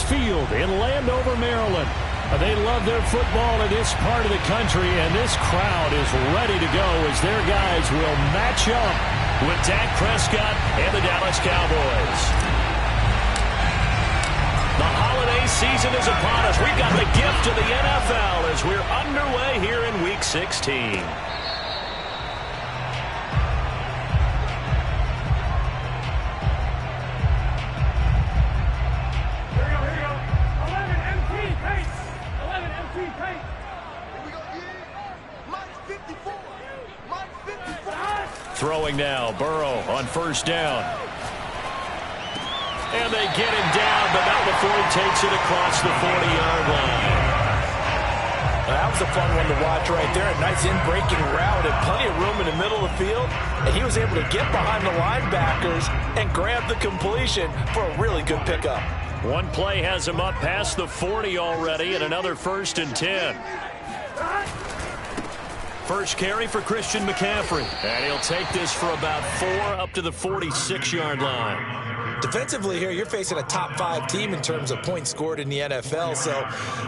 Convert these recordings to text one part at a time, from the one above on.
Field in Landover, Maryland. They love their football in this part of the country, and this crowd is ready to go as their guys will match up with Dak Prescott and the Dallas Cowboys. The holiday season is upon us. We've got the gift of the NFL as we're underway here in Week 16. Throwing now, Burrow on first down. And they get him down, but not before he takes it across the 40-yard line. That was a fun one to watch right there. A nice in-breaking route and plenty of room in the middle of the field. And he was able to get behind the linebackers and grab the completion for a really good pickup. One play has him up past the 40 already, and another 1st and 10. First carry for Christian McCaffrey. And he'll take this for about 4 up to the 46-yard line. Defensively here, you're facing a top-5 team in terms of points scored in the NFL. So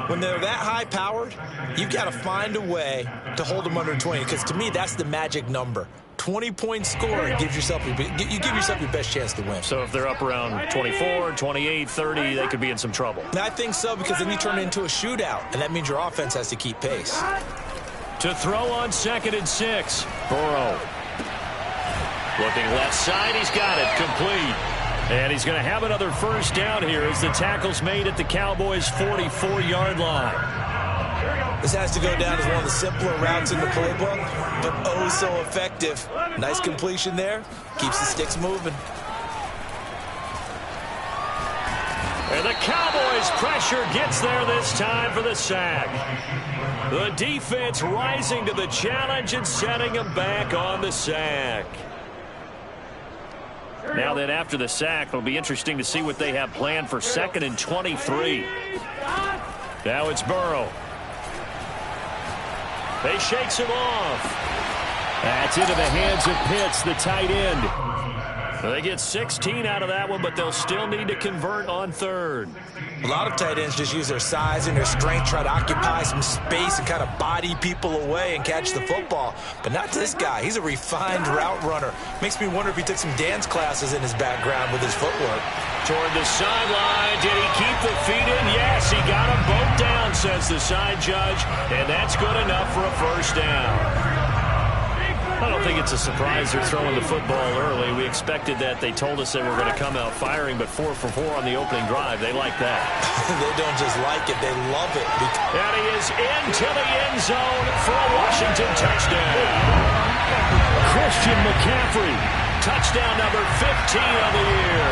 when they're that high-powered, you've got to find a way to hold them under 20. Because to me, that's the magic number. 20 points scored gives yourself you give yourself your best chance to win. So if they're up around 24, 28, 30, they could be in some trouble. And I think so, because then you turn it into a shootout, and that means your offense has to keep pace. To throw on 2nd and 6. Burrow. Looking left side. He's got it. Complete. And he's going to have another first down here as the tackle's made at the Cowboys' 44-yard line. This has to go down as one of the simpler routes in the playbook, but oh so effective. Nice completion there. Keeps the sticks moving. And the Cowboys' pressure gets there this time for the sack. The defense rising to the challenge and setting them back on the sack. Now then, after the sack, it'll be interesting to see what they have planned for 2nd and 23. Now it's Burrow. They shakes him off. That's into the hands of Pitts, the tight end. They get 16 out of that one, but they'll still need to convert on 3rd. A lot of tight ends just use their size and their strength, try to occupy some space and kind of body people away and catch the football. But not this guy. He's a refined route runner. Makes me wonder if he took some dance classes in his background with his footwork. Toward the sideline. Did he keep the feet in? Yes, he got them both down, says the side judge. And that's good enough for a first down. I don't think it's a surprise they're throwing the football early. We expected that. They told us they were going to come out firing, but 4 for 4 on the opening drive. They like that. They don't just like it, they love it. And he is into the end zone for a Washington touchdown. Christian McCaffrey, touchdown number 15 of the year.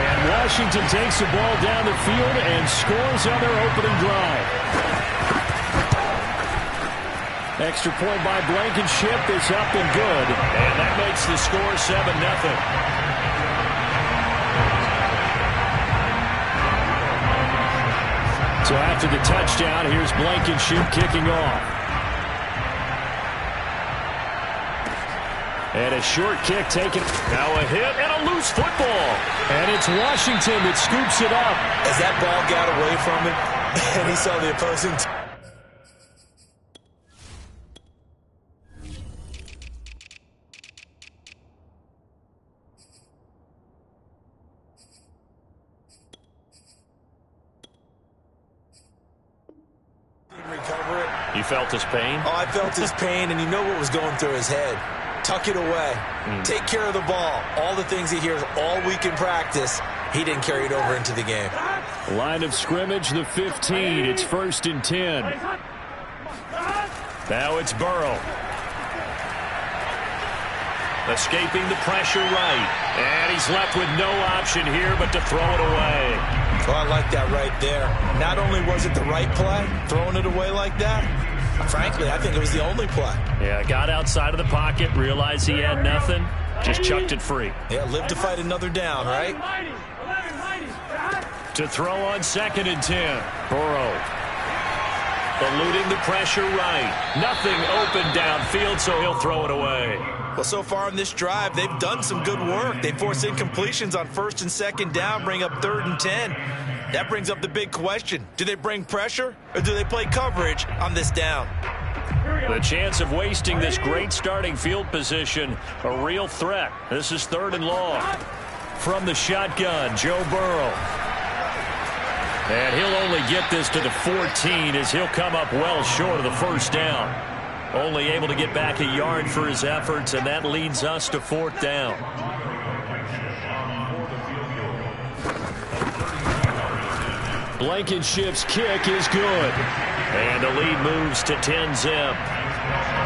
And Washington takes the ball down the field and scores on their opening drive. Extra point by Blankenship is up and good. And that makes the score 7-0. So after the touchdown, here's Blankenship kicking off. And a short kick taken. Now a hit and a loose football. And it's Washington that scoops it up. As that ball got away from him, and he saw the opposing team. You felt his pain? Oh, I felt his pain, and you know what was going through his head. Tuck it away. Take care of the ball. All the things he hears all week in practice, he didn't carry it over into the game. Line of scrimmage, the 15. It's 1st and 10. Now it's Burrow. Escaping the pressure right. And he's left with no option here but to throw it away. Well, I like that right there. Not only was it the right play, throwing it away like that, frankly, I think it was the only play. Yeah, got outside of the pocket, realized he had nothing, just chucked it free. Yeah, live to fight another down, right? To throw on 2nd and 10. Burrow. Eluding the pressure right. Nothing open downfield, so he'll throw it away. Well, so far in this drive, they've done some good work. They force incompletions on 1st and 2nd down, bring up 3rd and 10. That brings up the big question. Do they bring pressure or do they play coverage on this down? The chance of wasting this great starting field position, a real threat. This is 3rd and long. From the shotgun, Joe Burrow. And he'll only get this to the 14 as he'll come up well short of the first down. Only able to get back a yard for his efforts, and that leads us to 4th down. Blankenship's kick is good. And the lead moves to 10-zip.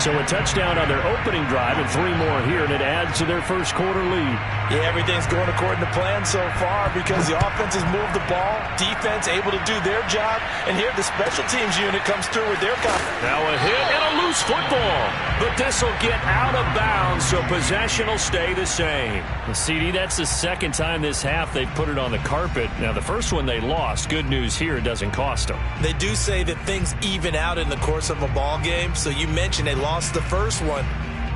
So a touchdown on their opening drive and 3 more here, and it adds to their first quarter lead. Yeah, everything's going according to plan so far because the offense has moved the ball, defense able to do their job, and here the special teams unit comes through with their confidence. Now a hit and a loose football, but this will get out of bounds, so possession will stay the same. CD, that's the second time this half they've put it on the carpet. Now the first one they lost. Good news here, it doesn't cost them. They do say that things even out in the course of a ball game, so you mentioned they lost the first one.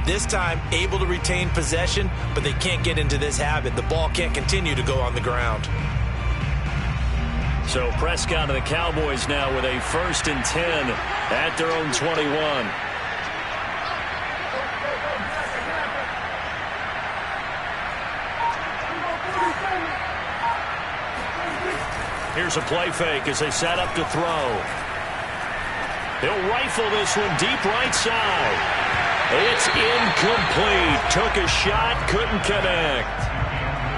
This time, able to retain possession, but they can't get into this habit. The ball can't continue to go on the ground. So Prescott and the Cowboys now with a 1st and 10 at their own 21. Here's a play fake as they set up to throw. He'll rifle this one deep right side. It's incomplete. Took a shot, couldn't connect.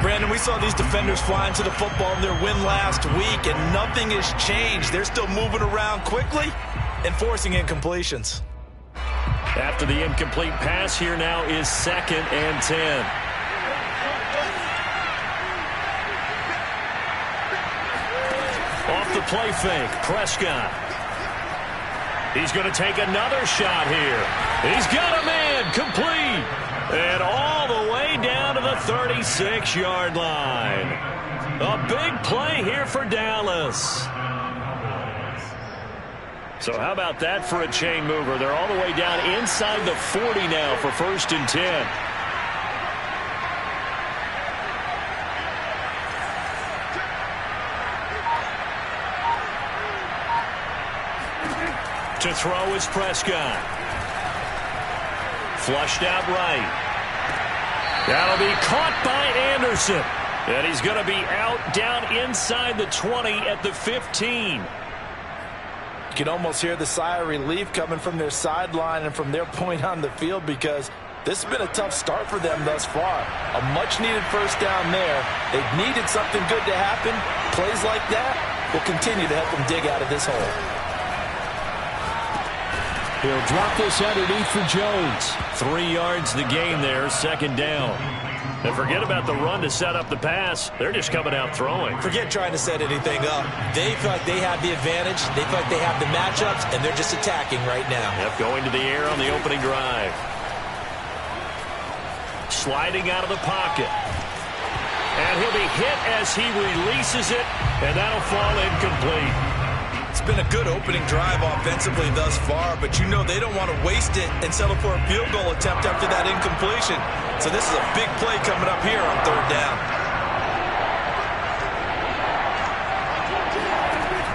Brandon, we saw these defenders flying to the football in their win last week, and nothing has changed. They're still moving around quickly and forcing incompletions. After the incomplete pass, here now is 2nd and 10. Off the play fake, Prescott. He's going to take another shot here. He's got a man, complete. And all the way down to the 36-yard line. A big play here for Dallas. So how about that for a chain mover? They're all the way down inside the 40 now for 1st and 10. To throw is Prescott. Flushed out right. That'll be caught by Anderson. And he's going to be out down inside the 20 at the 15. You can almost hear the sigh of relief coming from their sideline and from their point on the field because this has been a tough start for them thus far. A much-needed first down there. They've needed something good to happen. Plays like that will continue to help them dig out of this hole. He'll drop this underneath for Jones. 3 yards the gain there, 2nd down. And forget about the run to set up the pass. They're just coming out throwing. Forget trying to set anything up. They feel like they have the advantage. They feel like they have the matchups, and they're just attacking right now. Yep, going to the air on the opening drive. Sliding out of the pocket. And he'll be hit as he releases it, and that'll fall incomplete. It's been a good opening drive offensively thus far, but you know they don't want to waste it and settle for a field goal attempt after that incompletion. So this is a big play coming up here on 3rd down.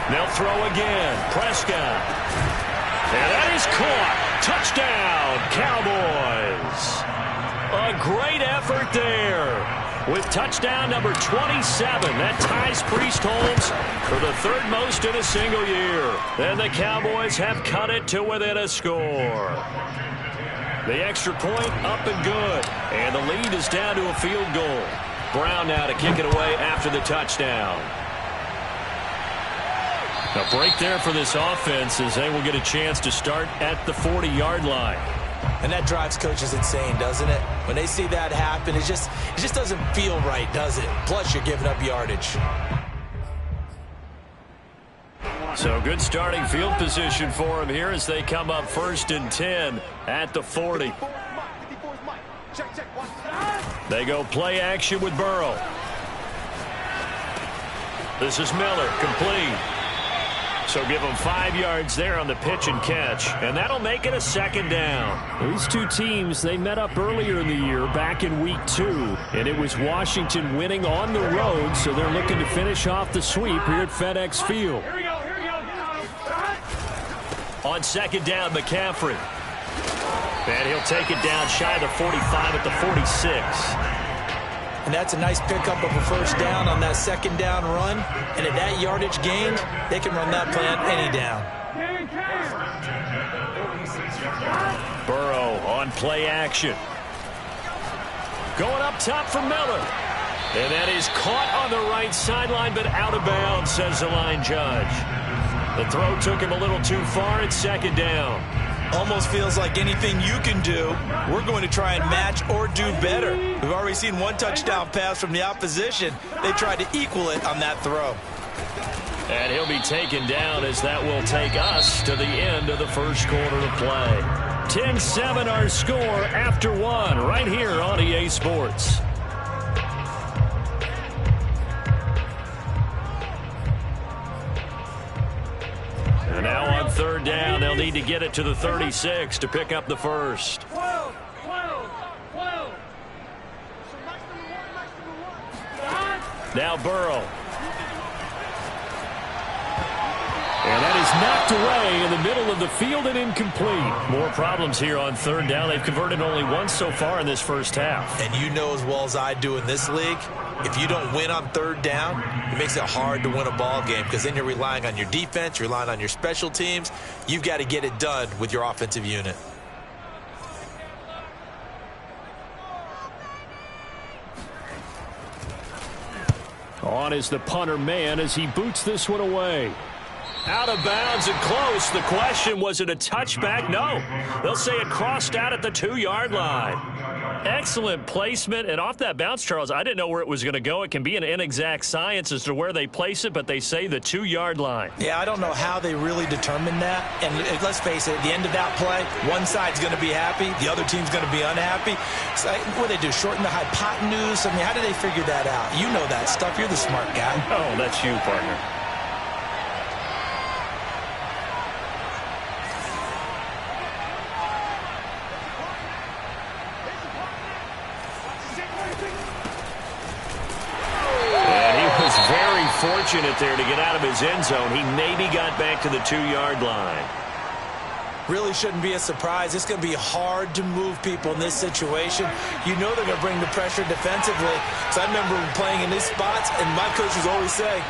They'll throw again. Prescott. And that is caught. Touchdown, Cowboys. A great effort there. With touchdown number 27, that ties Priest Holmes for the 3rd most in a single year. And the Cowboys have cut it to within a score. The extra point up and good. And the lead is down to a field goal. Brown now to kick it away after the touchdown. A break there for this offense as they will get a chance to start at the 40-yard line. And that drives coaches insane, doesn't it? When they see that happen, it just doesn't feel right, does it? Plus, you're giving up yardage. So good starting field position for them here as they come up 1st and 10 at the 40. They go play action with Burrow. This is Miller, complete. So give them 5 yards there on the pitch and catch, and that'll make it a second down. These two teams, they met up earlier in the year, back in week 2, and it was Washington winning on the road, so they're looking to finish off the sweep here at FedEx Field. On second down, McCaffrey. And he'll take it down shy of the 45 at the 46. And that's a nice pickup of a first down on that second down run. And at that yardage gain, they can run that play on any down. Burrow on play action. Going up top for Miller. And that is caught on the right sideline, but out of bounds, says the line judge. The throw took him a little too far at second down. Almost feels like anything you can do, we're going to try and match or do better. We've already seen one touchdown pass from the opposition. They tried to equal it on that throw. And he'll be taken down as that will take us to the end of the first quarter of play. 10-7 our score after 1 right here on EA Sports. And now on third down, they'll need to get it to the 36 to pick up the first. Now Burrow. And that is knocked away in the middle of the field and incomplete. More problems here on third down. They've converted only once so far in this first half. And you know as well as I do in this league, if you don't win on third down, it makes it hard to win a ball game because then you're relying on your defense, you're relying on your special teams. You've got to get it done with your offensive unit. On is the punter man as he boots this one away. Out of bounds and close. The question, was it a touchback? No. They'll say it crossed out at the 2-yard line. Excellent placement. And off that bounce, Charles, I didn't know where it was going to go. It can be an inexact science as to where they place it, but they say the 2-yard line. Yeah, I don't know how they really determined that. And let's face it, at the end of that play, one side's going to be happy, the other team's going to be unhappy. So what do they do, shorten the hypotenuse? I mean, how do they figure that out? You know that stuff. You're the smart guy. Oh, that's you, partner. Fortunate there to get out of his end zone. He maybe got back to the 2-yard line. Really shouldn't be a surprise. It's going to be hard to move people in this situation. You know they're going to bring the pressure defensively. So I remember playing in these spots, and my coaches always say,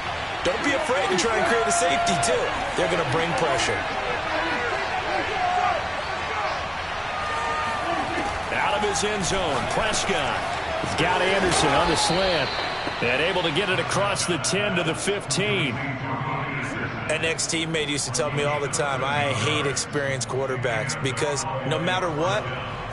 don't be afraid to try and create a safety, too. They're going to bring pressure. Out of his end zone, Prescott. He's got Anderson on the slant. And able to get it across the 10 to the 15. An ex-teammate used to tell me all the time, I hate experienced quarterbacks because no matter what,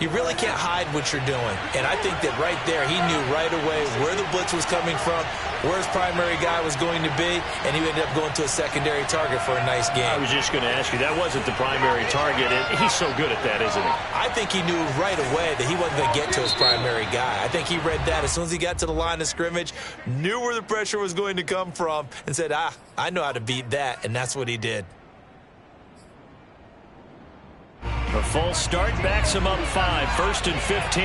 you really can't hide what you're doing. And I think that right there, he knew right away where the blitz was coming from, where his primary guy was going to be, and he ended up going to a secondary target for a nice game. I was just going to ask you, that wasn't the primary target. He's so good at that, isn't he? I think he knew right away that he wasn't going to get to his primary guy. I think he read that as soon as he got to the line of scrimmage, knew where the pressure was going to come from, and said, I know how to beat that, and that's what he did. The full start backs him up 5, 1st and 15.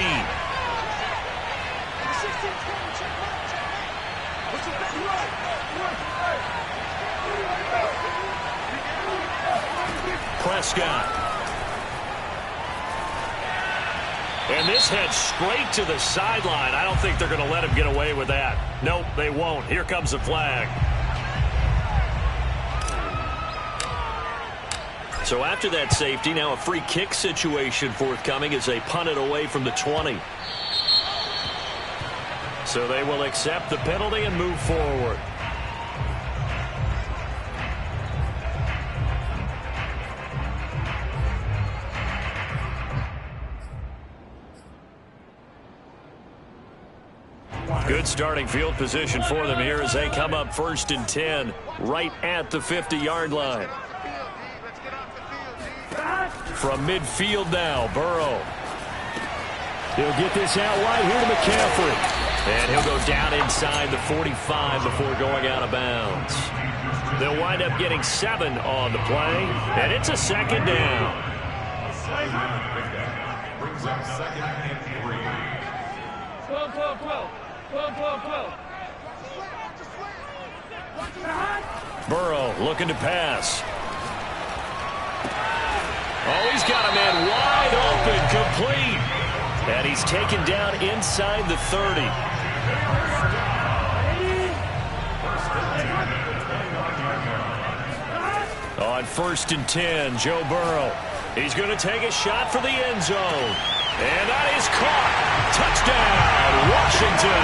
Prescott. And this heads straight to the sideline. I don't think they're going to let him get away with that. Nope, they won't. Here comes the flag. So after that safety, now a free kick situation forthcoming as they punt it away from the 20. So they will accept the penalty and move forward. Good starting field position for them here as they come up 1st and 10 right at the 50-yard line. From midfield now, Burrow. He'll get this out wide here to McCaffrey. And he'll go down inside the 45 before going out of bounds. They'll wind up getting 7 on the play, and it's a second down. Brings up second and 3. 12. Burrow looking to pass. Oh, he's got a man wide open, complete. And he's taken down inside the 30. On 1st and 10, Joe Burrow. He's going to take a shot for the end zone. And that is caught. Touchdown, Washington.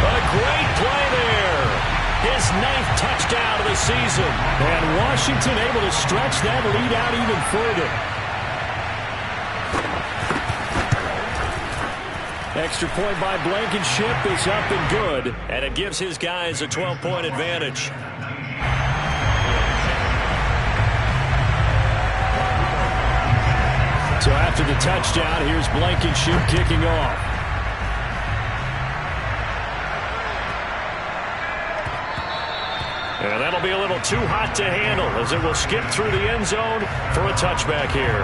A great play there. His 9th touchdown of the season. And Washington able to stretch that lead out even further. Extra point by Blankenship is up and good. And it gives his guys a 12-point advantage. So after the touchdown, here's Blankenship kicking off. And that'll be a little too hot to handle as it will skip through the end zone for a touchback here.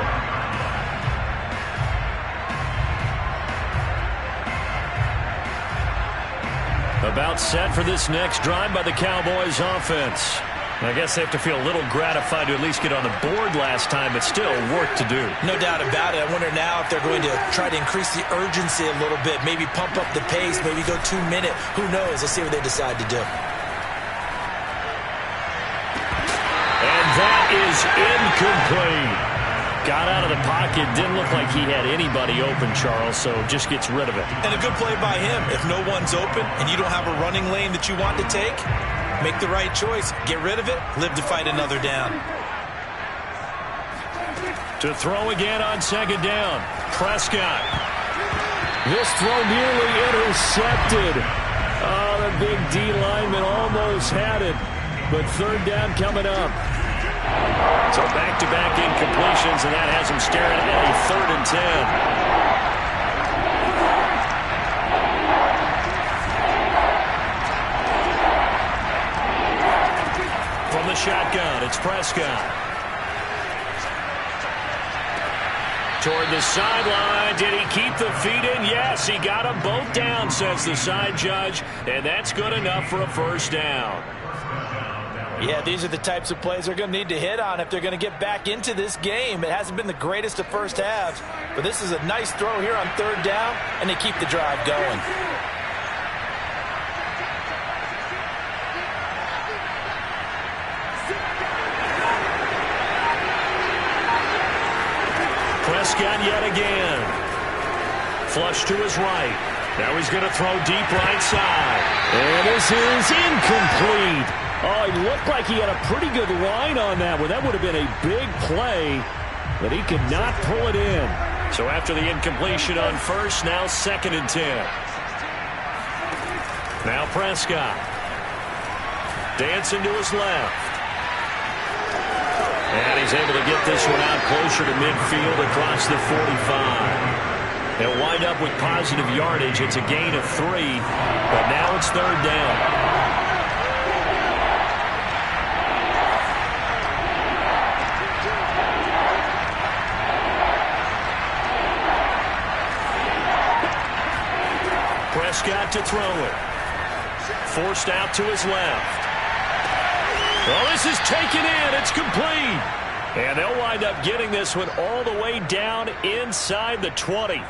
About set for this next drive by the Cowboys offense. I guess they have to feel a little gratified to at least get on the board last time, but still work to do. No doubt about it. I wonder now if they're going to try to increase the urgency a little bit, maybe pump up the pace, maybe go 2-minute. Who knows? Let's see what they decide to do. And that is incomplete. Got out of the pocket. Didn't look like he had anybody open, Charles, so just gets rid of it. And a good play by him. If no one's open and you don't have a running lane that you want to take, make the right choice. Get rid of it. Live to fight another down. To throw again on 2nd down. Prescott. This throw nearly intercepted. Oh, the big D lineman almost had it. But 3rd down coming up. So back-to-back incompletions, and that has him staring at a 3rd and 10. From the shotgun, it's Prescott. Toward the sideline. Did he keep the feet in? Yes, he got them both down, says the side judge. And that's good enough for a 1st down. Yeah, these are the types of plays they're going to need to hit on if they're going to get back into this game. It hasn't been the greatest of first halves, but this is a nice throw here on 3rd down, and they keep the drive going. Prescott yet again. Flush to his right. Now he's going to throw deep right side. And this is incomplete. Oh, he looked like he had a pretty good line on that one. That would have been a big play, but he could not pull it in. So after the incompletion on 1st, now 2nd and 10. Now Prescott. Dancing to his left. And he's able to get this one out closer to midfield across the 45. They'll wind up with positive yardage. It's a gain of 3, but now it's 3rd down. Prescott to throw it. Forced out to his left. Well, this is taken in. It's complete. And they'll wind up getting this one all the way down inside the 20.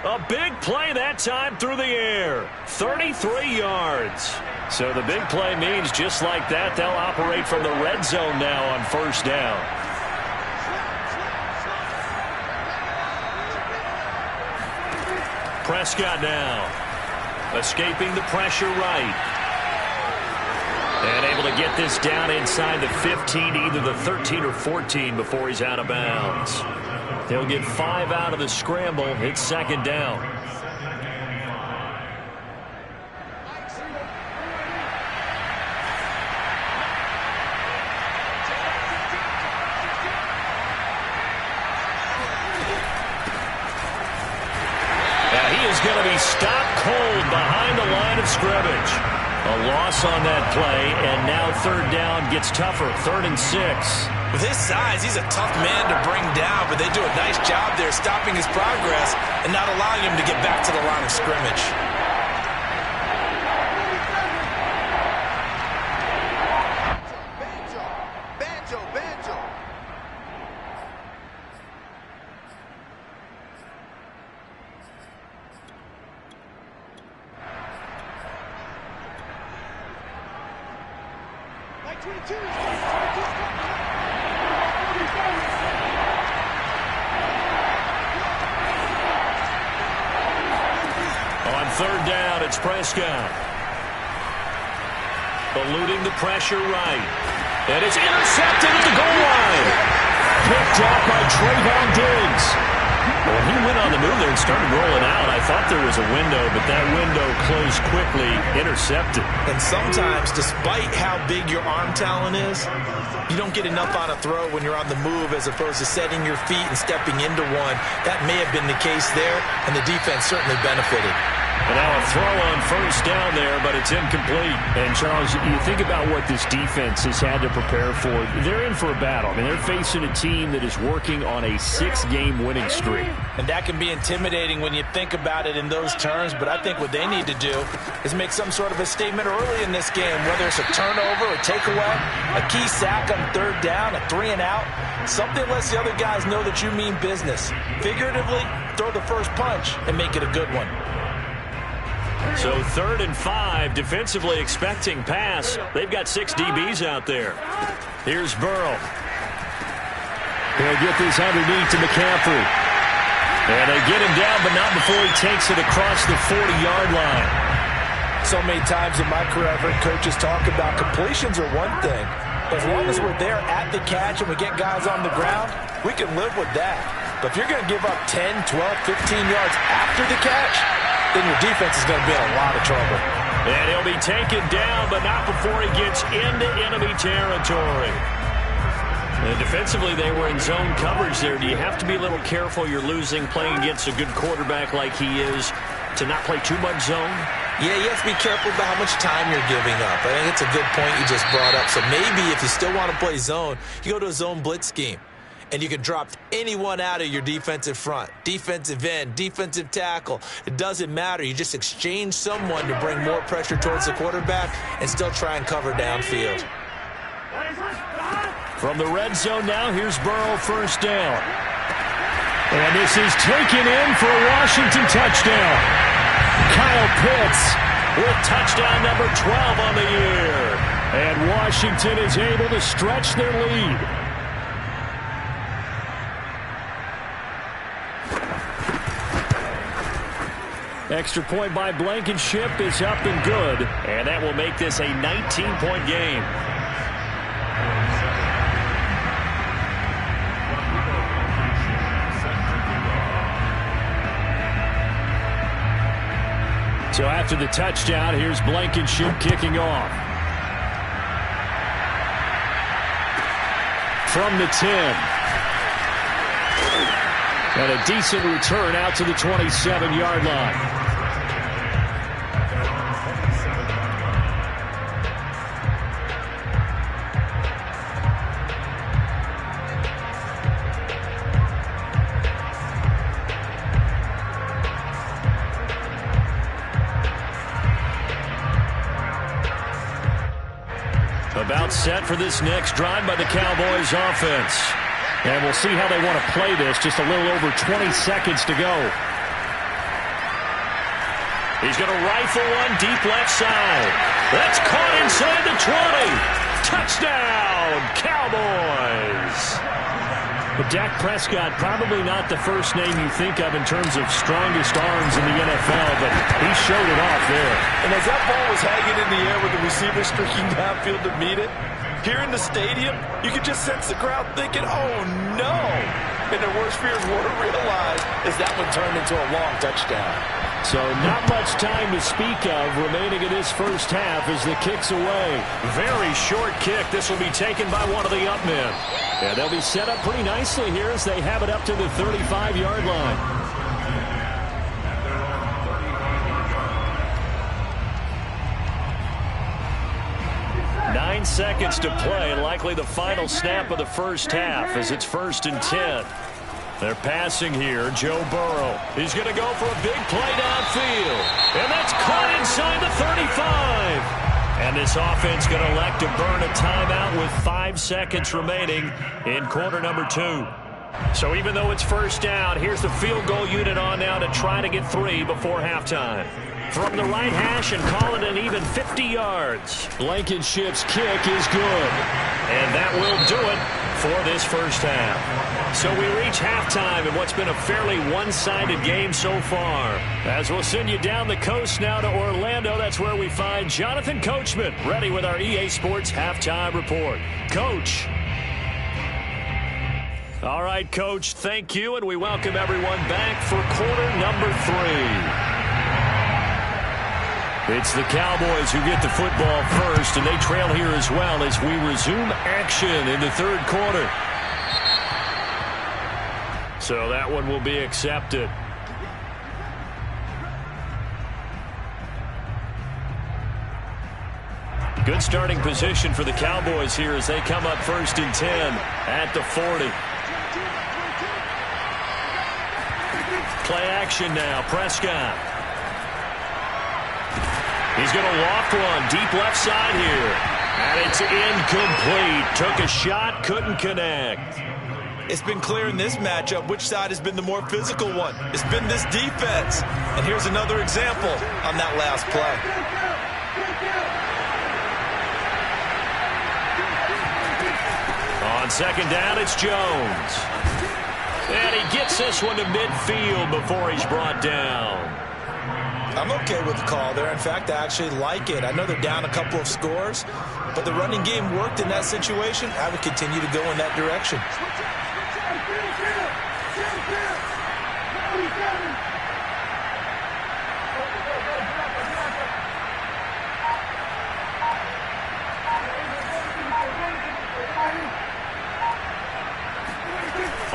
A big play that time through the air. 33 yards. So the big play means just like that, they'll operate from the red zone now on 1st down. Prescott now. Escaping the pressure right. And able to get this down inside the 15, either the 13 or 14 before he's out of bounds. He'll get 5 out of the scramble. It's 2nd down. Now he is going to be stopped cold behind the line of scrimmage. A loss on that play, and now third down gets tougher. 3rd and 6. With his size, he's a tough man to bring down, but they do a nice job there stopping his progress and not allowing him to get back to the line of scrimmage. On third down, it's Prescott. Eluding the pressure right. And it's intercepted at the goal line. Picked off by Trayvon Diggs. Well, he went on the move there and started rolling out. I thought there was a window, but that window closed quickly. Intercepted. And sometimes, despite how big your arm talent is, you don't get enough on a throw when you're on the move as opposed to setting your feet and stepping into one. That may have been the case there, and the defense certainly benefited. And now a throw on first down there, but it's incomplete. And, Charles, you think about what this defense has had to prepare for. They're in for a battle. I mean, they're facing a team that is working on a 6-game winning streak. And that can be intimidating when you think about it in those terms, but I think what they need to do is make some sort of a statement early in this game, whether it's a turnover, a takeaway, a key sack on third down, a 3-and-out, something lets the other guys know that you mean business. Figuratively, throw the first punch and make it a good one. So 3rd and 5, defensively expecting pass. They've got 6 DBs out there. Here's Burrow. He'll get this underneath to McCaffrey. And they get him down, but not before he takes it across the 40-yard line. So many times in my career, I've heard coaches talk about completions are one thing. As long as we're there at the catch and we get guys on the ground, we can live with that. But if you're going to give up 10, 12, 15 yards after the catch, then your defense is going to be in a lot of trouble. And he'll be taken down, but not before he gets into enemy territory. And defensively, they were in zone coverage there. Do you have to be a little careful? You're losing, playing against a good quarterback like he is, to not play too much zone? Yeah, you have to be careful about how much time you're giving up. I think it's a good point you just brought up. So maybe if you still want to play zone, you go to a zone blitz scheme. And you can drop anyone out of your defensive front, defensive end, defensive tackle. It doesn't matter. You just exchange someone to bring more pressure towards the quarterback and still try and cover downfield. From the red zone now, here's Burrow, first down. And this is taken in for a Washington touchdown. Kyle Pitts with touchdown number 12 on the year. And Washington is able to stretch their lead. Extra point by Blankenship is up and good. And that will make this a 19-point game. So after the touchdown, here's Blankenship kicking off. From the 10. And a decent return out to the 27-yard line. About set for this next drive by the Cowboys offense. And we'll see how they want to play this. Just a little over 20 seconds to go. He's going to rifle one deep left side. That's caught inside the 20. Touchdown, Cowboys. But Dak Prescott, probably not the first name you think of in terms of strongest arms in the NFL, but he showed it off there. And as that ball was hanging in the air with the receiver streaking downfield to meet it, here in the stadium, you could just sense the crowd thinking, oh, no. And their worst fears were realized as that one turned into a long touchdown. So not much time to speak of remaining in this first half as the kick's away. Very short kick. This will be taken by one of the up men. And they'll be set up pretty nicely here as they have it up to the 35-yard line. seconds to play, likely the final snap of the first half as it's 1st and 10. They're passing here. Joe Burrow. He's going to go for a big play downfield. And that's caught inside the 35. And this offense going to elect to burn a timeout with 5 seconds remaining in quarter number 2. So even though it's first down, here's the field goal unit on now to try to get 3 before halftime. From the right hash and call it an even 50 yards. Blankenship's kick is good. And that will do it for this first half. So we reach halftime in what's been a fairly one-sided game so far. As we'll send you down the coast now to Orlando, that's where we find Jonathan Coachman ready with our EA Sports Halftime Report. Coach. All right, Coach, thank you, and we welcome everyone back for quarter number 3. It's the Cowboys who get the football first, and they trail here as well as we resume action in the third quarter. So that one will be accepted. Good starting position for the Cowboys here as they come up 1st and 10 at the 40. Play action now. Prescott. He's going to loft one deep left side here. And it's incomplete. Took a shot, couldn't connect. It's been clear in this matchup which side has been the more physical one. It's been this defense. And here's another example on that last play. On 2nd down, it's Jones. And he gets this one to midfield before he's brought down. I'm okay with the call there. In fact, I actually like it. I know they're down a couple of scores, but the running game worked in that situation. I would continue to go in that direction.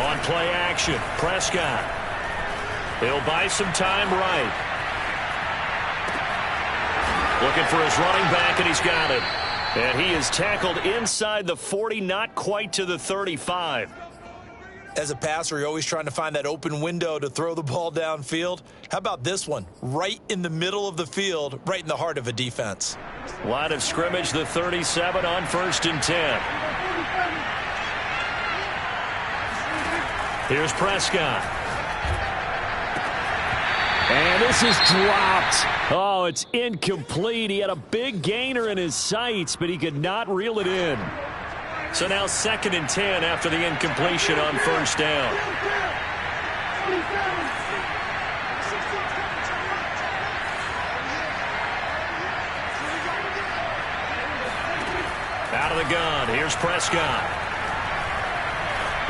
On play action, Prescott. He'll buy some time right. Looking for his running back, and he's got it. And he is tackled inside the 40, not quite to the 35. As a passer, you're always trying to find that open window to throw the ball downfield. How about this one? Right in the middle of the field, right in the heart of a defense. Line of scrimmage, the 37 on 1st and 10. Here's Prescott. And this is dropped. Oh, it's incomplete. He had a big gainer in his sights, but he could not reel it in. So now 2nd and 10 after the incompletion on 1st down. Out of the gun, here's Prescott.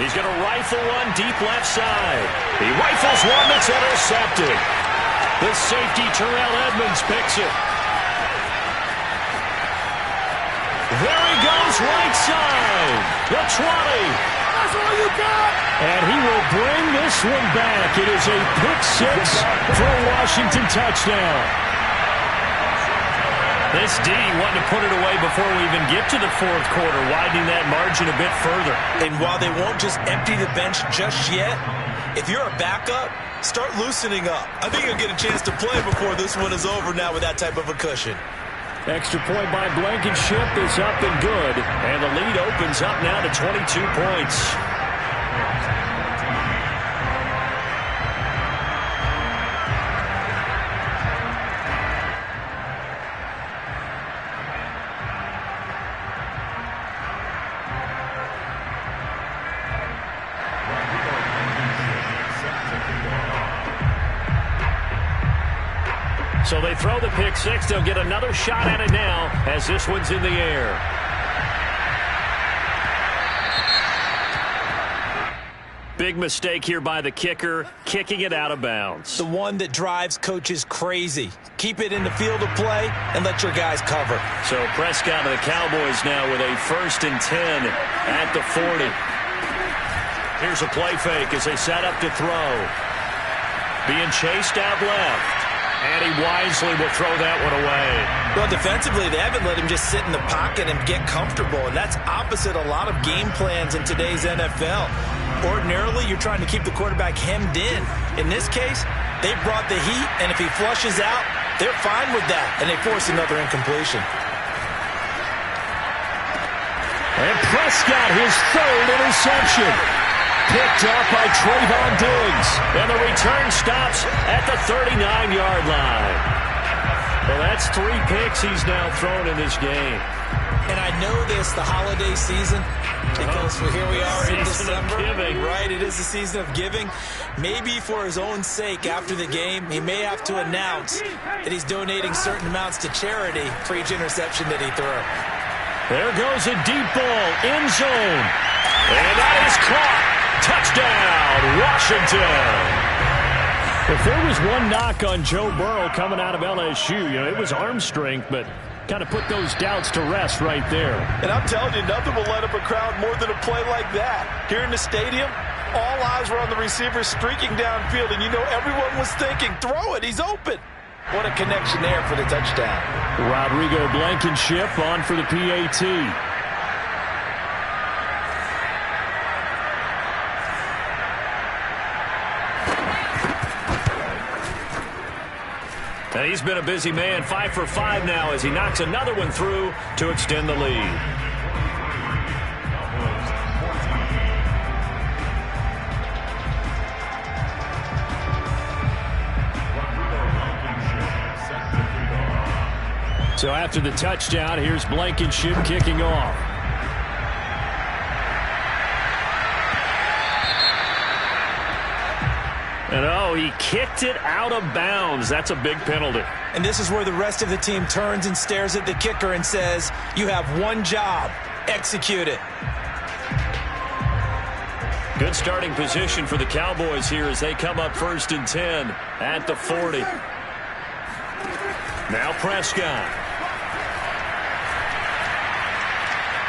He's going to rifle one deep left side. He rifles one that's intercepted. The safety, Terrell Edmonds, picks it. There he goes, right side. The 20. That's all you got. And he will bring this one back. It is a pick 6 for a Washington touchdown. This D wanting to put it away before we even get to the 4th quarter, widening that margin a bit further. And while they won't just empty the bench just yet, if you're a backup, start loosening up. I think you'll get a chance to play before this one is over now with that type of a cushion. Extra point by Blankenship is up and good. And the lead opens up now to 22 points. So they throw the pick 6. They'll get another shot at it now as this one's in the air. Big mistake here by the kicker, kicking it out of bounds. The one that drives coaches crazy. Keep it in the field of play and let your guys cover. So Prescott of the Cowboys now with a 1st and 10 at the 40. Here's a play fake as they set up to throw. Being chased out left. And he wisely will throw that one away. Well, defensively, they haven't let him just sit in the pocket and get comfortable, and that's opposite a lot of game plans in today's NFL. Ordinarily, you're trying to keep the quarterback hemmed in. In this case, they brought the heat, and if he flushes out, they're fine with that, and they force another incompletion. And Prescott, his third interception. Picked up by Trayvon Diggs. And the return stops at the 39-yard line. Well, that's 3 picks he's now thrown in this game. And I know this, the holiday season, because here we are in December. Giving. Right, it is the season of giving. Maybe for his own sake after the game, he may have to announce that he's donating certain amounts to charity for each interception that he threw. There goes a deep ball, end zone. And that is caught. Touchdown, Washington. If there was one knock on Joe Burrow coming out of LSU, it was arm strength, but kind of put those doubts to rest right there. And I'm telling you, nothing will light up a crowd more than a play like that. Here in the stadium, all eyes were on the receiver streaking downfield, and everyone was thinking, throw it, he's open. What a connection there for the touchdown. Rodrigo Blankenship on for the PAT. And he's been a busy man, 5 for 5 now as he knocks another one through to extend the lead. So after the touchdown, here's Blankenship kicking off. And he kicked it out of bounds. That's a big penalty. And this is where the rest of the team turns and stares at the kicker and says, you have one job, execute it. Good starting position for the Cowboys here as they come up 1st and 10 at the 40. Now Prescott.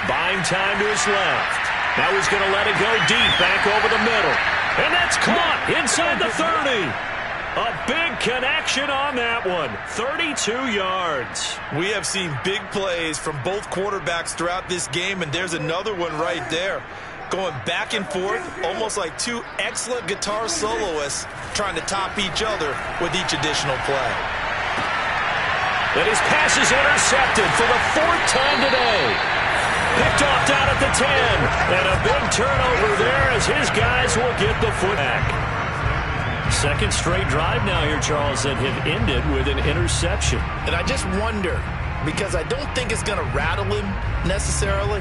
Buying time to his left. Now he's going to let it go deep back over the middle. And that's caught inside the 30. A big connection on that one. 32 yards. We have seen big plays from both quarterbacks throughout this game, and there's another one right there. Going back and forth, almost like 2 excellent guitar soloists trying to top each other with each additional play. And his pass is intercepted for the 4th time today. Picked off down at the 10. And a big turnover there as his guys will get the foot back. 2nd straight drive now here, Charles, that have ended with an interception. And I just wonder, because I don't think it's going to rattle him necessarily,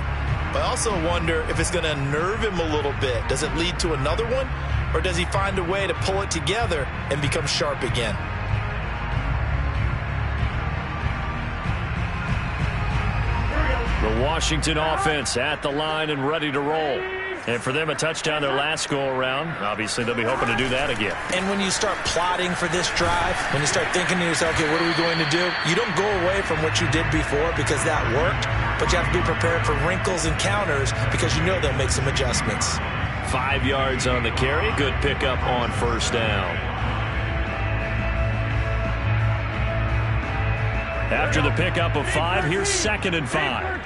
but I also wonder if it's going to unnerve him a little bit. Does it lead to another one? Or does he find a way to pull it together and become sharp again? The Washington offense at the line and ready to roll. And for them, a touchdown their last go-around. Obviously, they'll be hoping to do that again. And when you start plotting for this drive, when you start thinking to yourself, okay, what are we going to do? You don't go away from what you did before because that worked, but you have to be prepared for wrinkles and counters because you know they'll make some adjustments. 5 yards on the carry. Good pickup on 1st down. After the pickup of 5, here's 2nd and 5.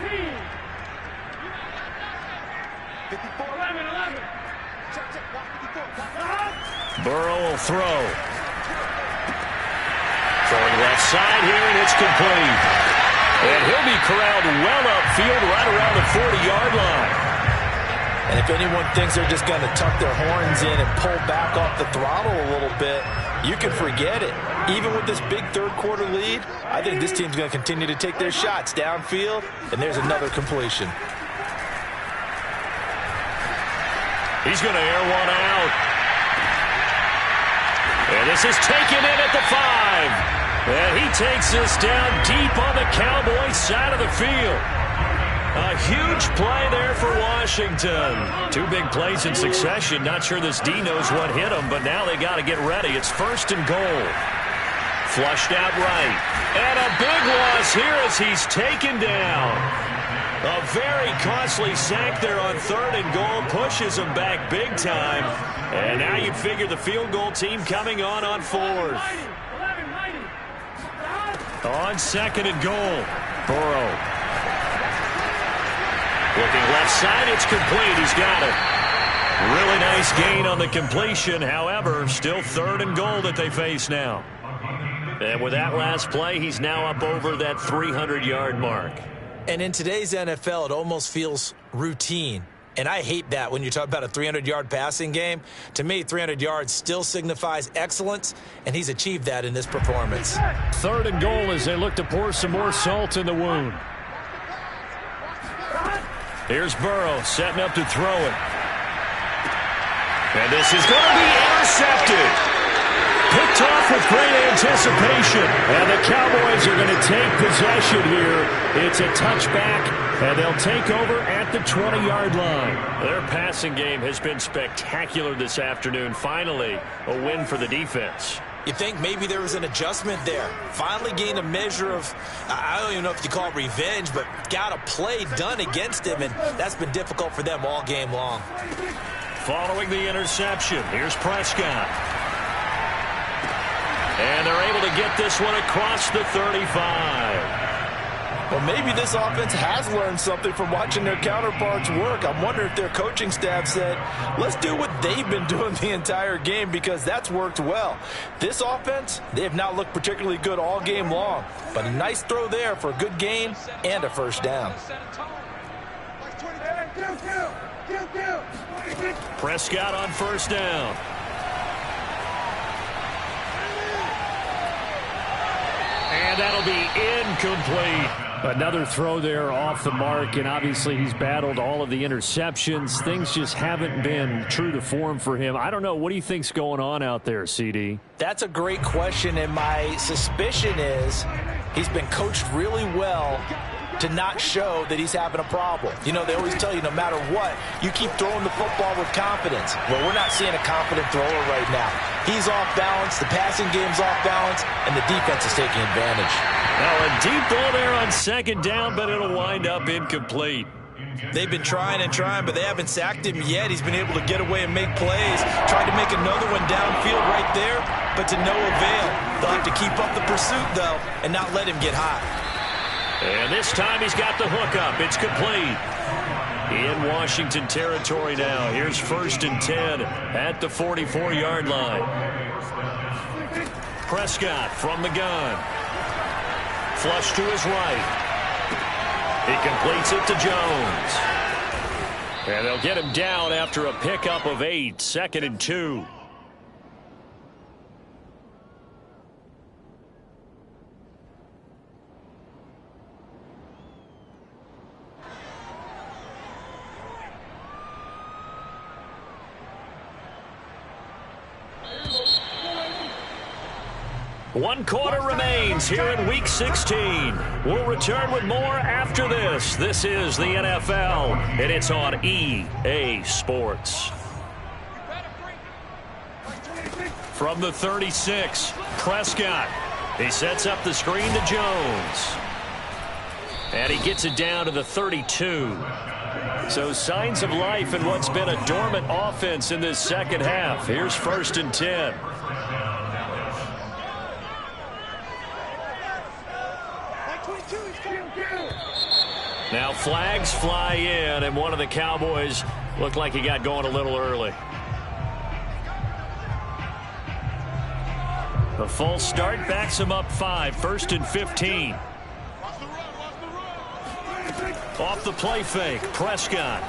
Burrow will throw. Throwing left side here, and it's complete. And he'll be corralled well upfield right around the 40-yard line. And if anyone thinks they're just going to tuck their horns in and pull back off the throttle a little bit, you can forget it. Even with this big 3rd quarter lead, I think this team's going to continue to take their shots downfield, and there's another completion. He's going to air one out. And this is taken in at the 5. And he takes this down deep on the Cowboys side of the field. A huge play there for Washington. 2 big plays in succession. Not sure this D knows what hit him, but now they got to get ready. It's 1st and goal. Flushed out right. And a big loss here as he's taken down. A very costly sack there on 3rd and goal. Pushes him back big time. And now you figure the field goal team coming on 4th. On second and goal, Burrow. Looking left side, it's complete. He's got it. Really nice gain on the completion. However, still third and goal that they face now. And with that last play, he's now up over that 300-yard mark. And in today's NFL, it almost feels routine. And I hate that when you talk about a 300-yard passing game. To me, 300 yards still signifies excellence, and he's achieved that in this performance. Third and goal as they look to pour some more salt in the wound. Here's Burrow setting up to throw it. And this is going to be intercepted. Picked off with great anticipation. And the Cowboys are going to take possession here. It's a touchback, and they'll take over at the 20-yard line. Their passing game has been spectacular this afternoon. Finally, a win for the defense. You think maybe there was an adjustment there. Finally gained a measure of, I don't even know if you call it revenge, but got a play done against him, and that's been difficult for them all game long. Following the interception, here's Prescott. And they're able to get this one across the 35. Well, maybe this offense has learned something from watching their counterparts work. I'm wondering if their coaching staff said, let's do what they've been doing the entire game, because that's worked well. This offense, they have not looked particularly good all game long. But a nice throw there for a good gain and a first down. Prescott on first down. And that'll be incomplete. Another throw there off the mark, and obviously he's battled all of the interceptions. Things just haven't been true to form for him. I don't know. What do you think's going on out there, CD? That's a great question, and my suspicion is he's been coached really well to not show that he's having a problem. You know, they always tell you no matter what, you keep throwing the football with confidence. Well, we're not seeing a confident thrower right now. He's off balance, the passing game's off balance, and the defense is taking advantage. Now a deep ball there on second down, but it'll wind up incomplete. They've been trying and trying, but they haven't sacked him yet. He's been able to get away and make plays. Tried to make another one downfield right there, but to no avail. They'll have to keep up the pursuit, though, and not let him get hot. And this time he's got the hook up. It's complete. In Washington territory now. Here's first and 10 at the 44-yard line. Prescott from the gun. Flush to his right. He completes it to Jones. And they'll get him down after a pickup of 8. Second and 2. One quarter remains here in Week 16. We'll return with more after this. This is the NFL, and it's on EA Sports. From the 36, Prescott. He sets up the screen to Jones. And he gets it down to the 32. So signs of life in what's been a dormant offense in this second half. Here's first and 10. Now flags fly in, and one of the Cowboys looked like he got going a little early. The false start backs him up 5. First and 15. Off the play fake, Prescott.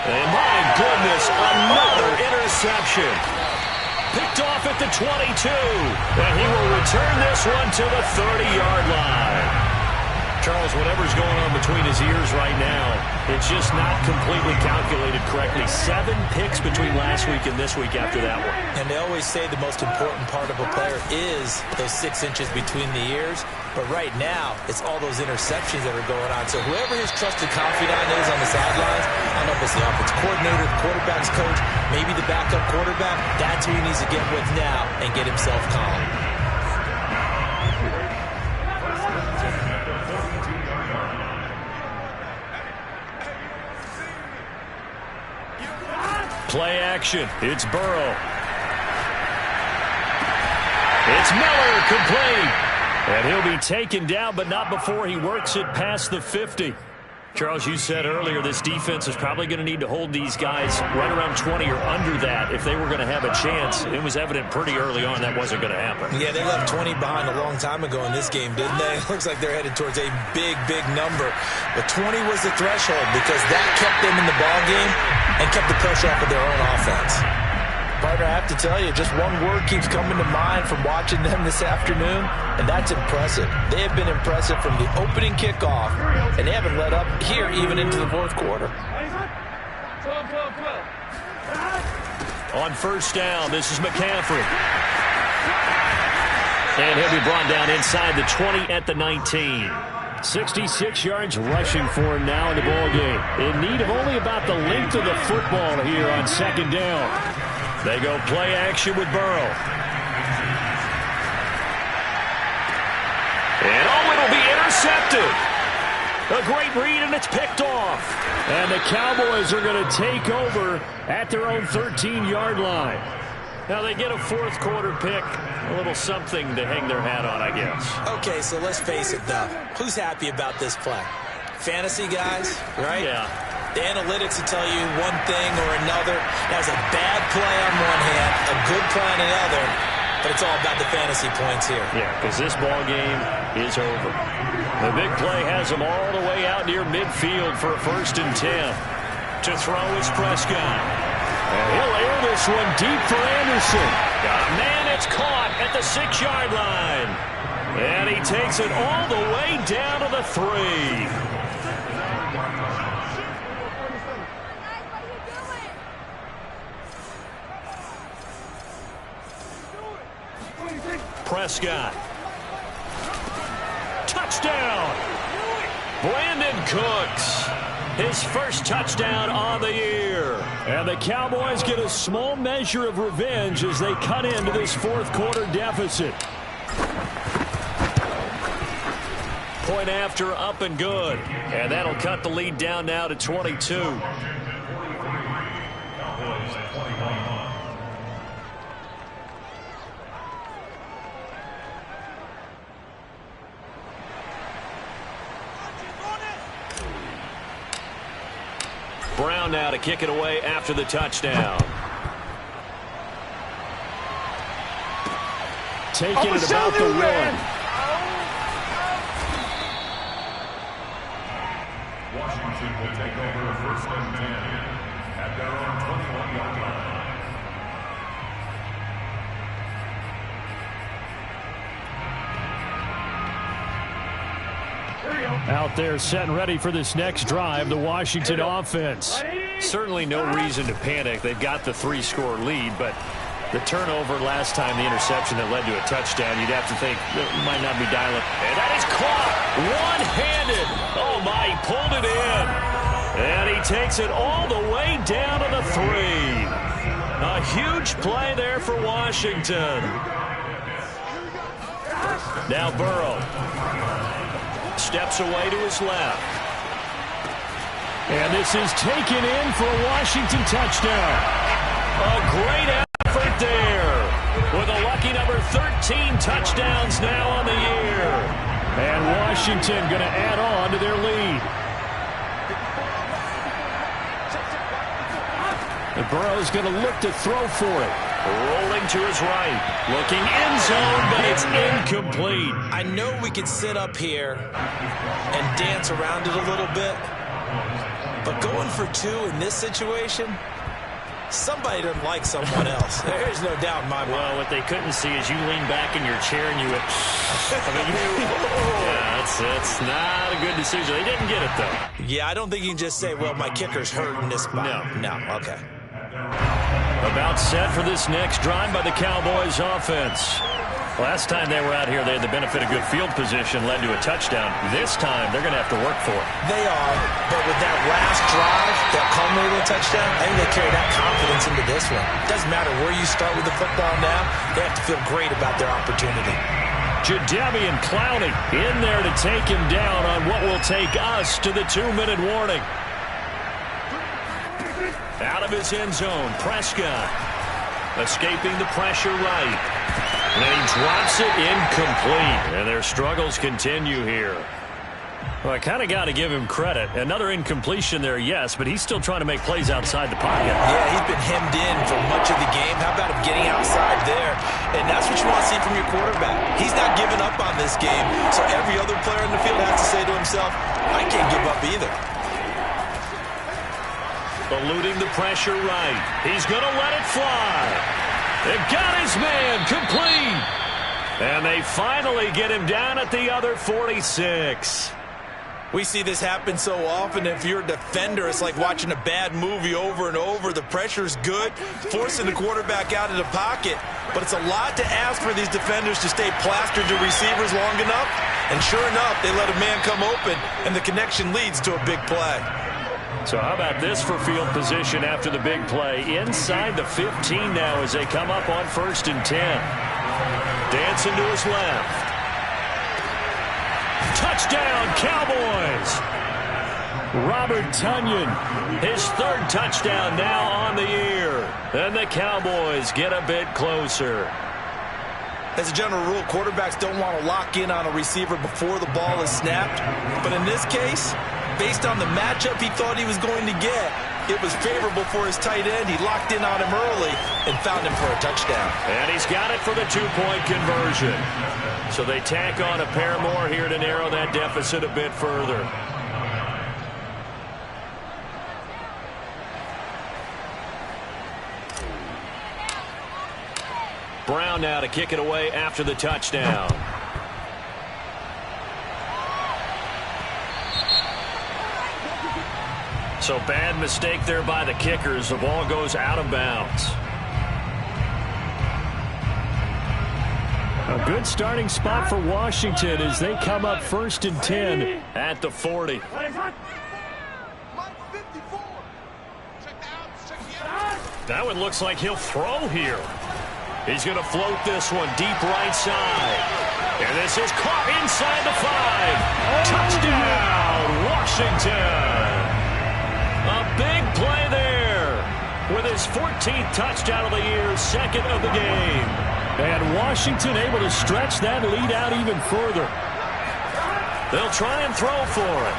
And my goodness, another interception. Picked off at the 22, and he will return this one to the 30-yard line. Charles, whatever's going on between his ears right now, it's just not completely calculated correctly. 7 picks between last week and this week after that one. And they always say the most important part of a player is those 6 inches between the ears. But right now, it's all those interceptions that are going on. So whoever his trusted confidant is on the sidelines, I don't know if it's the offensive coordinator, the quarterback's coach, maybe the backup quarterback, that's who he needs to get with now and get himself calm. Play action. It's Burrow. It's Miller, complete. And he'll be taken down, but not before he works it past the 50. Charles, you said earlier this defense is probably going to need to hold these guys right around 20 or under that if they were going to have a chance. It was evident pretty early on that wasn't going to happen. Yeah, they left 20 behind a long time ago in this game, didn't they? It looks like they're headed towards a big, big number. But 20 was the threshold because that kept them in the ballgame and kept the pressure off of their own offense. Partner, I have to tell you, just one word keeps coming to mind from watching them this afternoon, and that's impressive. They have been impressive from the opening kickoff, and they haven't let up here even into the fourth quarter. On first down, this is McCaffrey. And he'll be brought down inside the 20 at the 19. 66 yards rushing for him now in the ballgame. In need of only about the length of the football here on second down. They go play action with Burrow. And it'll be intercepted. A great read, and it's picked off. And the Cowboys are going to take over at their own 13-yard line. Now they get a fourth quarter pick. A little something to hang their hat on, I guess. Okay, so let's face it, though. Who's happy about this play? Fantasy guys, right? Yeah. The analytics will tell you one thing or another. That was a bad play on one hand, a good play on another, but it's all about the fantasy points here. Yeah, because this ball game is over. The big play has him all the way out near midfield for a 1st and 10. To throw is Prescott. And he'll air this one deep for Anderson. Man, it's caught at the 6-yard line. And he takes it all the way down to the 3. Prescott. Touchdown. Brandon Cooks. His first touchdown on the year. And the Cowboys get a small measure of revenge as they cut into this fourth quarter deficit. Point after, up and good. And that'll cut the lead down now to 22. Brown now to kick it away after the touchdown. Taking it about the 1. Washington will take over 1st and 10 at their own 21-yard line. Out there set and ready for this next drive, the Washington offense. Certainly no reason to panic. They've got the 3-score lead, but the turnover last time, the interception that led to a touchdown, you'd have to think it might not be dialing. And that is caught one-handed. Oh, my, he pulled it in. And he takes it all the way down to the 3. A huge play there for Washington. Now Burrow. Steps away to his left. And this is taken in for a Washington touchdown. A great effort there. With a lucky number 13 touchdowns now on the year. And Washington going to add on to their lead. And Burrow's going to look to throw for it. Rolling to his right. Looking end zone, but it's incomplete. I know we could sit up here and dance around it a little bit, but going for 2 in this situation, somebody doesn't like someone else. There's no doubt in my mind. Well, what they couldn't see is you lean back in your chair and you went, yeah, it's not a good decision. They didn't get it, though. Yeah, I don't think you can just say, well, my kicker's hurt in this spot. No, okay. About set for this next drive by the Cowboys offense. Last time they were out here, they had the benefit of good field position, led to a touchdown. This time, they're going to have to work for it. They are, but with that last drive, that culminating touchdown, I think they carry that confidence into this one. It doesn't matter where you start with the football now, they have to feel great about their opportunity. Jadeveon Clowney in there to take him down on what will take us to the 2-minute warning. Out of his end zone, Prescott escaping the pressure right. And he drops it incomplete. And their struggles continue here. Well, I kind of got to give him credit. Another incompletion there, yes, but he's still trying to make plays outside the pocket. Yeah, he's been hemmed in for much of the game. How about him getting outside there? And that's what you want to see from your quarterback. He's not giving up on this game, so every other player in the field has to say to himself, I can't give up either. Eluding the pressure right. He's going to let it fly. They've got his man complete. And they finally get him down at the other 46. We see this happen so often. If you're a defender, it's like watching a bad movie over and over. The pressure's good, forcing the quarterback out of the pocket. But it's a lot to ask for these defenders to stay plastered to receivers long enough. And sure enough, they let a man come open, and the connection leads to a big play. So how about this for field position after the big play? Inside the 15 now as they come up on 1st and 10. Dancing to his left. Touchdown, Cowboys! Robert Tonyan, his 3rd touchdown now on the year. And the Cowboys get a bit closer. As a general rule, quarterbacks don't want to lock in on a receiver before the ball is snapped. But in this case, based on the matchup he thought he was going to get, it was favorable for his tight end. He locked in on him early and found him for a touchdown. And he's got it for the 2-point conversion. So they tack on a pair more here to narrow that deficit a bit further. Brown now to kick it away after the touchdown. So bad mistake there by the kickers. The ball goes out of bounds. A good starting spot for Washington as they come up 1st and 10 at the 40. That one looks like he'll throw here. He's going to float this one deep right side. And this is caught inside the 5. Touchdown, Washington. A big play there with his 14th touchdown of the year, 2nd of the game. And Washington able to stretch that lead out even further. They'll try and throw for it.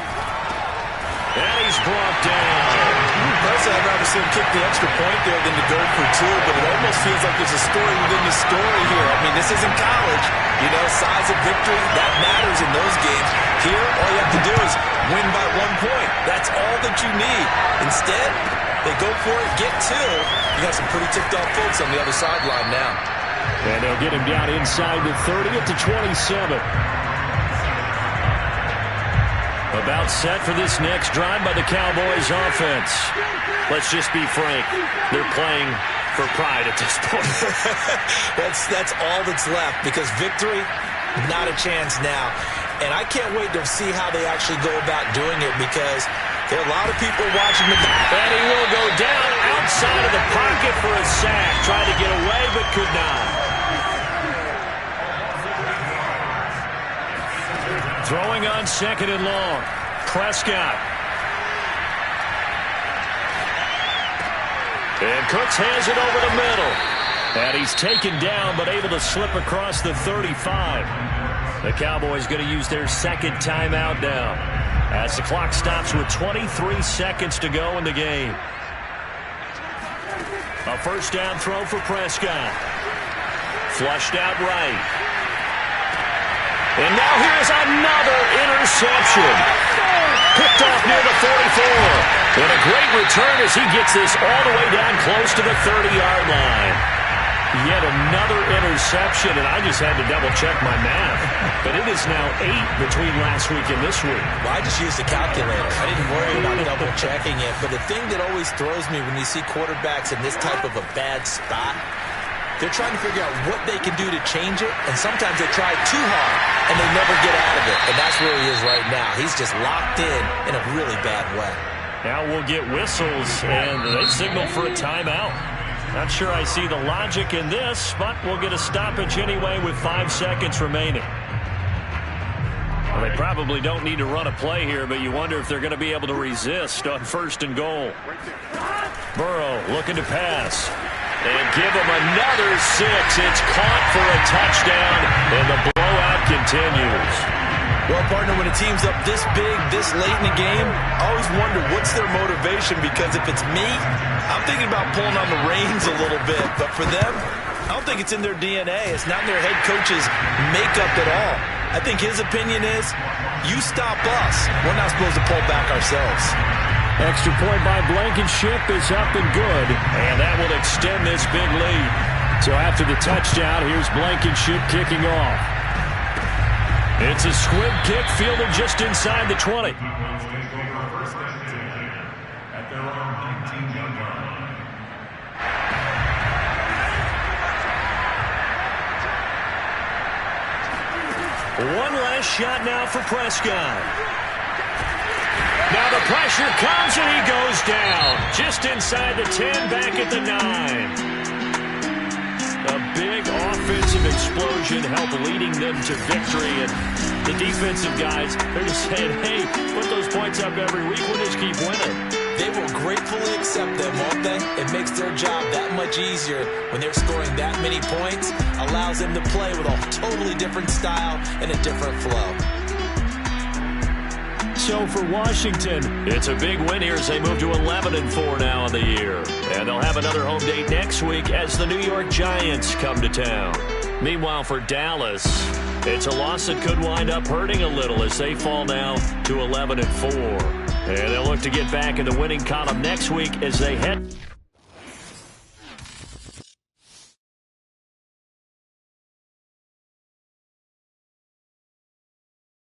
And he's brought down. Personally, I'd rather see him kick the extra point there than to go for 2, but it almost feels like there's a story within the story here. I mean, this isn't college. You know, size of victory, that matters in those games. Here, all you have to do is win by 1 point. That's all that you need. Instead, they go for it, get 2. You got some pretty ticked off folks on the other sideline now. And they'll get him down inside the 30 at the 27. About set for this next drive by the Cowboys offense. Let's just be frank. They're playing for pride at this point. That's all that's left because victory, not a chance now. And I can't wait to see how they actually go about doing it because there are a lot of people watching the... And he will go down outside of the pocket for a sack. Tried to get away but could not. Throwing on 2nd and long. Prescott. And Cooks hands it over the middle. And he's taken down but able to slip across the 35. The Cowboys going to use their 2nd timeout now as the clock stops with 23 seconds to go in the game. A 1st down throw for Prescott. Flushed out right. And now here's another interception. Picked off near the 44. And a great return as he gets this all the way down close to the 30-yard line. Yet another interception, and I just had to double-check my math. But it is now 8 between last week and this week. Well, I just used the calculator. I didn't worry about double-checking it. But the thing that always throws me when you see quarterbacks in this type of a bad spot, they're trying to figure out what they can do to change it, and sometimes they try too hard, and they never get out of it. And that's where he is right now. He's just locked in a really bad way. Now we'll get whistles, and they signal for a timeout. Not sure I see the logic in this, but we'll get a stoppage anyway with 5 seconds remaining. Well, they Probably don't need to run a play here, but you wonder if they're going to be able to resist on 1st and goal. Burrow looking to pass. And give him another 6. It's caught for a touchdown, and the blowout continues. Well, partner, when a team's up this big, this late in the game, I always wonder what's their motivation, because if it's me, I'm thinking about pulling on the reins a little bit. But for them, I don't think it's in their DNA. It's not in their head coach's makeup at all. I think his opinion is, you stop us, we're not supposed to pull back ourselves. Extra point by Blankenship is up and good, and that will extend this big lead. So after the touchdown, here's Blankenship kicking off. It's a squib kick fielded just inside the 20. One last shot now for Prescott. Now the pressure comes and he goes down. Just inside the 10, back at the 9. A big offensive explosion helped leading them to victory. And the defensive guys, they're just saying, hey, put those points up every week. We'll just keep winning. They will gratefully accept them, won't they? It makes their job that much easier when they're scoring that many points. Allows them to play with a totally different style and a different flow. So for Washington, it's a big win here as they move to 11-4 now in the year. And they'll have another home date next week as the New York Giants come to town. Meanwhile, for Dallas, it's a loss that could wind up hurting a little as they fall now to 11-4. And they'll look to get back in the winning column next week as they head